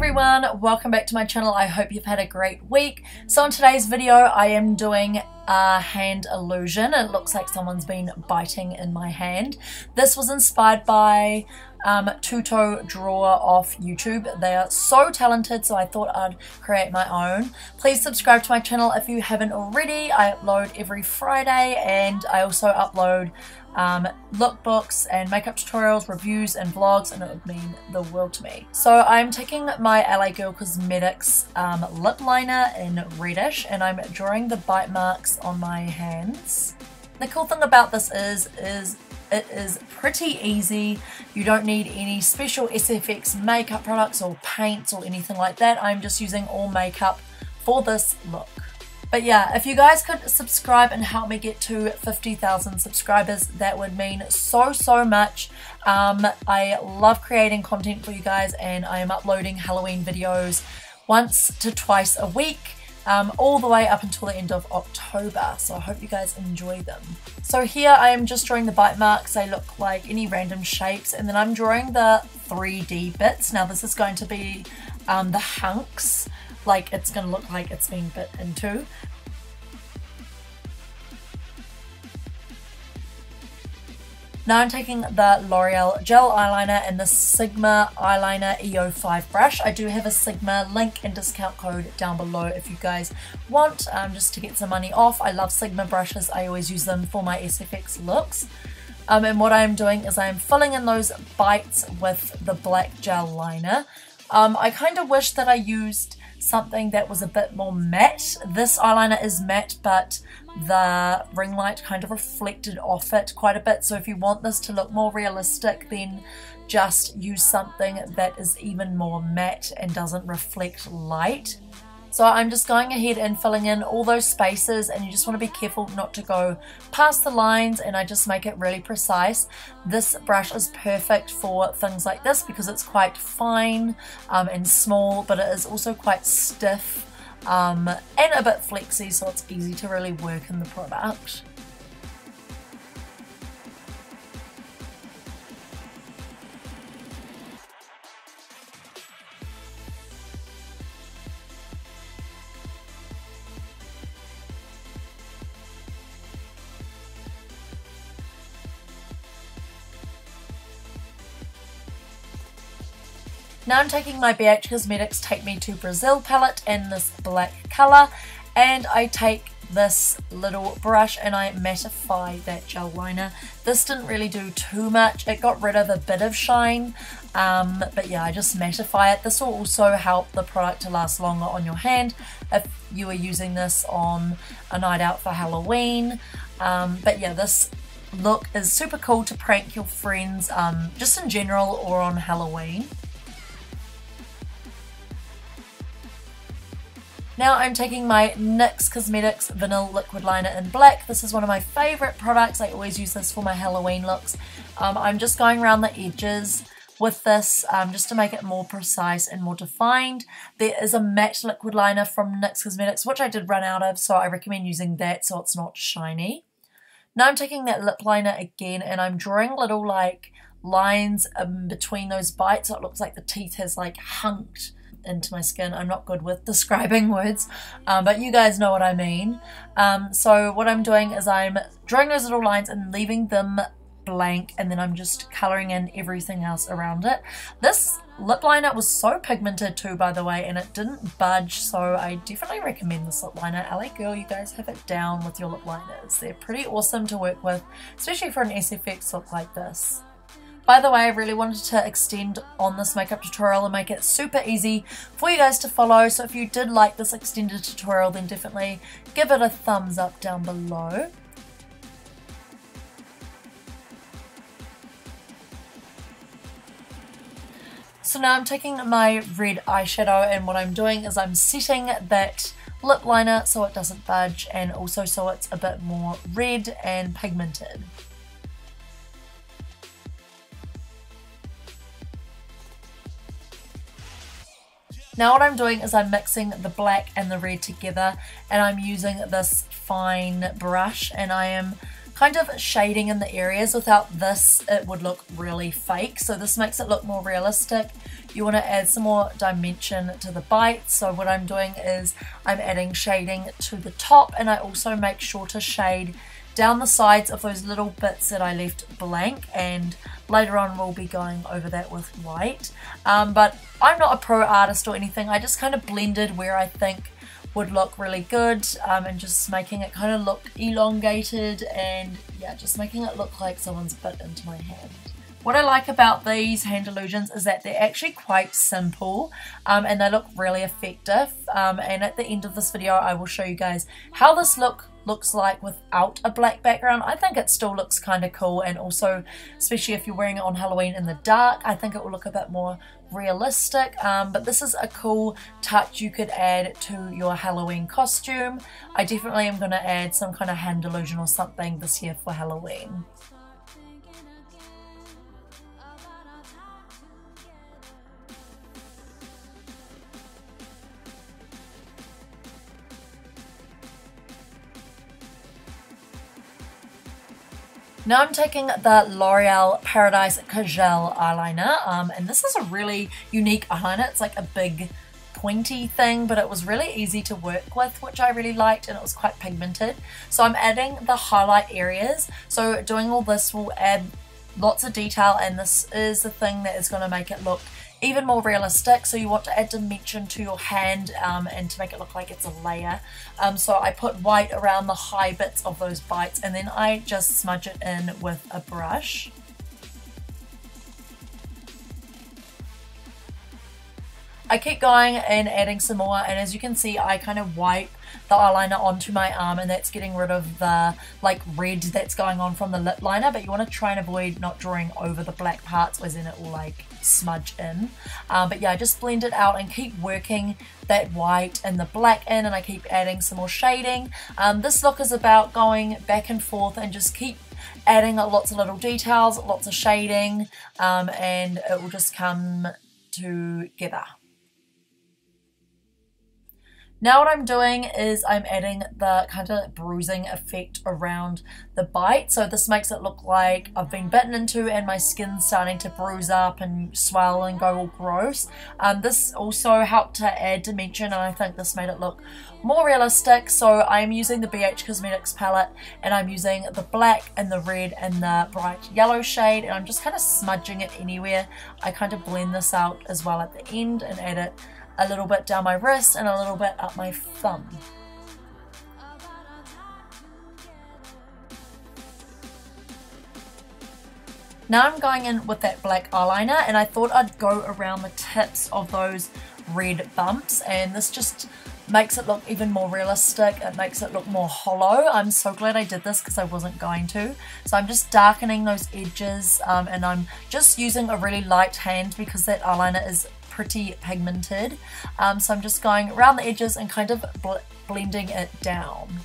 everyone, welcome back to my channel. I hope you've had a great week. So in today's video I am doing a hand illusion. It looks like someone's been biting in my hand. This was inspired by Tutodraw off YouTube. They are so talented, so I thought I'd create my own. Please subscribe to my channel if you haven't already. I upload every Friday and I also upload lookbooks and makeup tutorials, reviews and vlogs, and it would mean the world to me. So I'm taking my NYX Cosmetics lip liner in reddish and I'm drawing the bite marks on my hands. The cool thing about this is it is pretty easy. You don't need any special SFX makeup products or paints or anything like that. I'm just using all makeup for this look. But yeah, if you guys could subscribe and help me get to 50,000 subscribers, that would mean so much. I love creating content for you guys and I am uploading Halloween videos once to twice a week, all the way up until the end of October. So I hope you guys enjoy them. So here I am just drawing the bite marks. They look like any random shapes, and then I'm drawing the 3D bits. Now this is going to be the hunks. Like it's going to look like it's being bit into. Now I'm taking the L'Oreal gel eyeliner and the Sigma eyeliner EO5 brush. I do have a Sigma link and discount code down below if you guys want, just to get some money off. I love Sigma brushes. I always use them for my SFX looks. And what I'm doing is I'm filling in those bites with the black gel liner. I kind of wish that I used something that was a bit more matte. This eyeliner is matte, but the ring light kind of reflected off it quite a bit. So if you want this to look more realistic, then just use something that is even more matte and doesn't reflect light. So I'm just going ahead and filling in all those spaces, and you just want to be careful not to go past the lines, and I just make it really precise. This brush is perfect for things like this because it's quite fine and small, but it is also quite stiff and a bit flexy, so it's easy to really work in the product. Now I'm taking my BH Cosmetics Take Me to Brazil palette in this black colour, and I take this little brush and I mattify that gel liner. This didn't really do too much. It got rid of a bit of shine, but yeah, I just mattify it. This will also help the product to last longer on your hand if you are using this on a night out for Halloween. But yeah, this look is super cool to prank your friends just in general or on Halloween. Now I'm taking my NYX Cosmetics Vanilla Liquid Liner in black. This is one of my favourite products. I always use this for my Halloween looks. I'm just going around the edges with this just to make it more precise and more defined. There is a matte liquid liner from NYX Cosmetics, which I did run out of, so I recommend using that so it's not shiny. Now I'm taking that lip liner again and I'm drawing little like lines between those bites, so it looks like the teeth has like hunked into my skin. I'm not good with describing words, but you guys know what I mean. So what I'm doing is I'm drawing those little lines and leaving them blank, and then I'm just colouring in everything else around it. This lip liner was so pigmented too, by the way, and it didn't budge, so I definitely recommend this lip liner. LA girl, you guys have it down with your lip liners. They're pretty awesome to work with, especially for an SFX look like this. By the way, I really wanted to extend on this makeup tutorial and make it super easy for you guys to follow. So if you did like this extended tutorial, then definitely give it a thumbs up down below. So now I'm taking my red eyeshadow, and what I'm doing is I'm setting that lip liner so it doesn't budge, and also so it's a bit more red and pigmented. Now what I'm doing is I'm mixing the black and the red together, and I'm using this fine brush, and I am kind of shading in the areas. Without this, it would look really fake. So this makes it look more realistic. You want to add some more dimension to the bites. So what I'm doing is I'm adding shading to the top, and I also make sure to shade down the sides of those little bits that I left blank, and later on we'll be going over that with white. But I'm not a pro artist or anything. I just kind of blended where I think would look really good, and just making it kind of look elongated, and yeah, just making it look like someone's bit into my hand. What I like about these hand illusions is that they're actually quite simple, and they look really effective. And at the end of this video I will show you guys how this looks like without a black background. I think it still looks kind of cool, and also especially if you're wearing it on Halloween in the dark, I think it will look a bit more realistic. But this is a cool touch you could add to your Halloween costume. I definitely am going to add some kind of hand illusion or something this year for Halloween. Now I'm taking the L'Oreal Paradise Kajal eyeliner, and this is a really unique eyeliner. It's like a big pointy thing, but it was really easy to work with, which I really liked, and it was quite pigmented. So I'm adding the highlight areas. So doing all this will add lots of detail, and this is the thing that is going to make it look even more realistic. So you want to add dimension to your hand, and to make it look like it's a layer. So I put white around the high bits of those bites, and then I just smudge it in with a brush. I keep going and adding some more, and as you can see I kind of wipe the eyeliner onto my arm, and that's getting rid of the like red that's going on from the lip liner. But you want to try and avoid not drawing over the black parts, as in it will like smudge in. But yeah, I just blend it out and keep working that white and the black in, and I keep adding some more shading. This look is about going back and forth and just keep adding lots of little details, lots of shading, and it will just come together. Now what I'm doing is I'm adding the kind of bruising effect around the bite. So this makes it look like I've been bitten into and my skin's starting to bruise up and swell and go all gross. This also helped to add dimension, and I think this made it look more realistic. So I'm using the NYX Cosmetics palette, and I'm using the black and the red and the bright yellow shade, and I'm just kind of smudging it anywhere. I kind of blend this out as well at the end and add it a little bit down my wrist and a little bit up my thumb. Now I'm going in with that black eyeliner, and I thought I'd go around the tips of those red bumps, and this just makes it look even more realistic. It makes it look more hollow. I'm so glad I did this because I wasn't going to. So I'm just darkening those edges, and I'm just using a really light hand because that eyeliner is pretty pigmented. So I'm just going around the edges and kind of blending it down.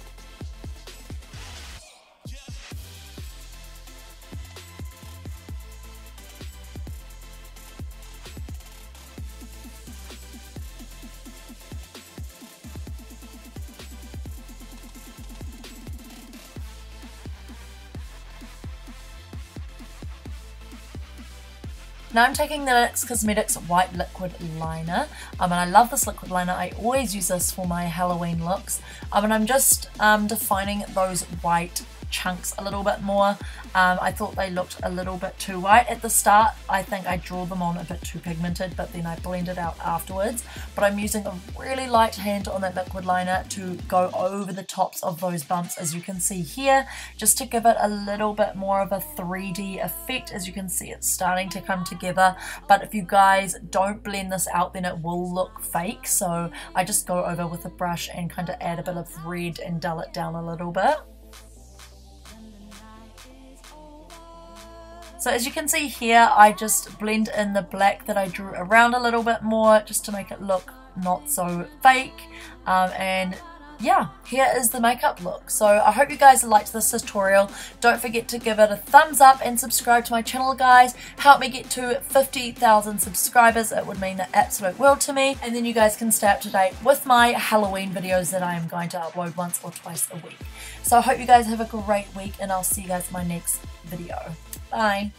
Now I'm taking the NYX Cosmetics White Liquid Liner, and I love this liquid liner. I always use this for my Halloween looks, and I'm just defining those white chunks a little bit more. I thought they looked a little bit too white at the start. I think I draw them on a bit too pigmented, but then I blend it out afterwards. But I'm using a really light hand on that liquid liner to go over the tops of those bumps, as you can see here, just to give it a little bit more of a 3D effect. As you can see, it's starting to come together, but if you guys don't blend this out, then it will look fake. So I just go over with a brush and kind of add a bit of red and dull it down a little bit. So as you can see here, I just blend in the black that I drew around a little bit more, just to make it look not so fake. And yeah, here is the makeup look. So I hope you guys liked this tutorial. Don't forget to give it a thumbs up and subscribe to my channel, guys. Help me get to 50,000 subscribers. It would mean the absolute world to me. And then you guys can stay up to date with my Halloween videos that I am going to upload once or twice a week. So I hope you guys have a great week, and I'll see you guys in my next video. Bye.